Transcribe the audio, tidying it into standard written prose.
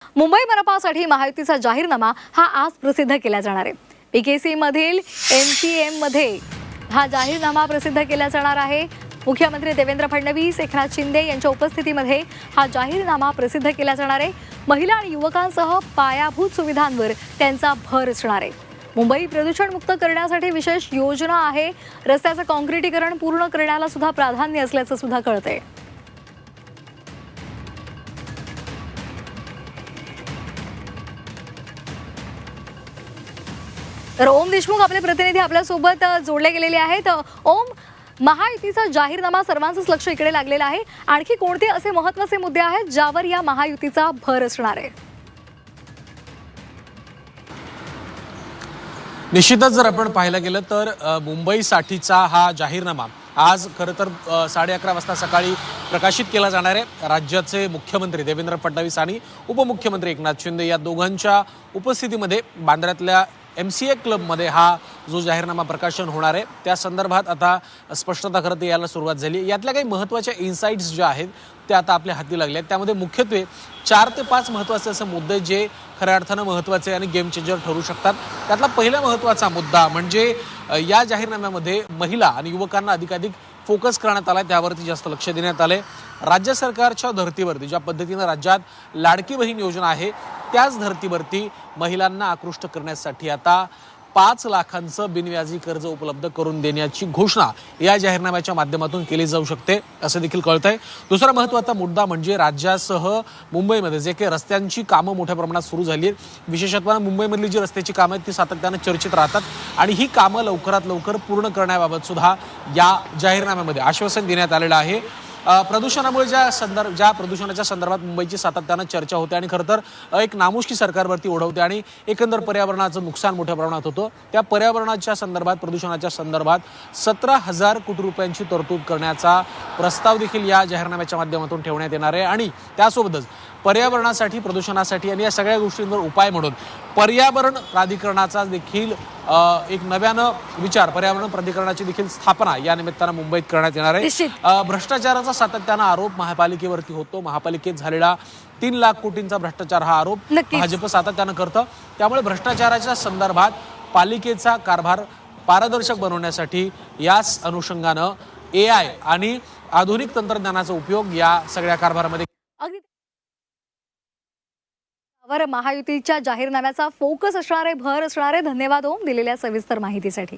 मुंबई मनपासाठी महायुतीचा जाहीरनामा हा आज प्रसिद्ध केला जाणार आहे। पीकेसी मधील एमसीएम मध्ये हा जाहीरनामा प्रसिद्ध केला जाणार आहे। मुख्यमंत्री देवेंद्र फडणवीस, एकनाथ शिंदे यांच्या उपस्थितीमध्ये हा जाहीरनामा प्रसिद्ध केला जाणार आहे। महिला आणि युवकांसह पायाभूत सुविधांवर त्यांचा भर असणार आहे। मुंबई प्रदूषण मुक्त करण्यासाठी विशेष योजना आहे। रस्त्याचं काँक्रिटीकरण पूर्ण करण्याला सुद्धा प्राधान्य असल्याचं सुद्धा कळतंय। तर ओम देशमुख आपले प्रतिनिधी आपल्या सोबत जोडले गेलेले आहेत। ओम, महायुतीचा जाहीरनामा सर्वांचंच लक्ष इकडे लागलेलं आहे। आणखी कोणते असे महत्त्वाचे मुद्दे आहेत ज्यावर या महायुतीचा भर असणार आहे? निश्चितच जर आपण पाहायला गेलं तर मुंबईसाठीचा हा जाहीरनामा आज खरं तर 11:30 वाजता सकाळी प्रकाशित केला जाणार आहे। राज्याचे मुख्यमंत्री देवेंद्र फडणवीस आणि उपमुख्यमंत्री एकनाथ शिंदे या दोघांच्या उपस्थितीमध्ये बांद्र्यातल्या MCA क्लबमध्ये हा जो जाहीरनामा प्रकाशन होणार आहे त्या संदर्भात आता स्पष्टता खरं तर यायला सुरुवात झाली। यातल्या काही महत्त्वाच्या इन्साइट्स ज्या आहेत त्या आता आपल्या हाती लागल्या आहेत। त्यामध्ये मुख्यत्वे 4 ते 5 महत्त्वाचे असे मुद्दे जे खऱ्या अर्थानं महत्त्वाचे आणि गेम चेंजर ठरू शकतात। त्यातला पहिला महत्त्वाचा मुद्दा म्हणजे या जाहीरनाम्यामध्ये महिला आणि युवकांना अधिकाधिक फोकस करण्यात आला, त्यावरती जास्त लक्ष देण्यात आले। राज्य सरकारच्या धर्तीवरती ज्या पद्धतीनं राज्यात लाडकी बहीण योजना आहे त्याच धर्तीवरती महिलांना आकृष्ट करण्यासाठी आता 5 लाखांचं बिनव्याजी कर्ज उपलब्ध करून देण्याची घोषणा या जाहीरनाम्याच्या माध्यमातून केली जाऊ शकते असं देखील कळतंय। दुसरा महत्त्वाचा मुद्दा म्हणजे राज्यासह मुंबईमध्ये जे काही रस्त्यांची कामं मोठ्या प्रमाणात सुरू झाली आहेत, विशेषतः मुंबईमधली जी रस्त्याची कामं आहेत ती सातत्यानं चर्चेत राहतात आणि ही कामं लवकरात लवकर पूर्ण करण्याबाबत सुद्धा या जाहीरनाम्यामध्ये आश्वासन देण्यात आलेलं आहे। प्रदूषणामुळे ज्या प्रदूषणाच्या संदर्भात मुंबईची सातत्यानं चर्चा होते आणि खरं तर एक नामुष्की सरकारवरती ओढवते आणि एकंदर पर्यावरणाचं नुकसान मोठ्या प्रमाणात होतं, त्या पर्यावरणाच्या संदर्भात प्रदूषणाच्या संदर्भात 17,000 कोटी रुपयांची तरतूद करण्याचा प्रस्ताव देखील या जाहीरनाम्याच्या माध्यमातून ठेवण्यात येणार आहे। आणि त्यासोबतच पर्यावरणासाठी, प्रदूषणासाठी आणि या सगळ्या गोष्टींवर उपाय म्हणून पर्यावरण प्राधिकरणाचा देखील एक नव्यानं विचार, पर्यावरण प्राधिकरणाची देखील स्थापना या निमित्तानं मुंबईत करण्यात येणार आहे। भ्रष्टाचाराचा सातत्यानं आरोप महापालिकेवरती होतो। महापालिकेत झालेला 3 लाख कोटींचा भ्रष्टाचार हा आरोप भाजप सातत्यानं करतं। त्यामुळे भ्रष्टाचाराच्या संदर्भात पालिकेचा कारभार पारदर्शक बनवण्यासाठी याच अनुषंगानं AI आणि आधुनिक तंत्रज्ञानाचा उपयोग या सगळ्या कारभारामध्ये महायुतीच्या जाहीरनाम्याचा फोकस असणार आहे, भर असणार आहे। धन्यवाद ओम, दिलेल्या सविस्तर माहितीसाठी।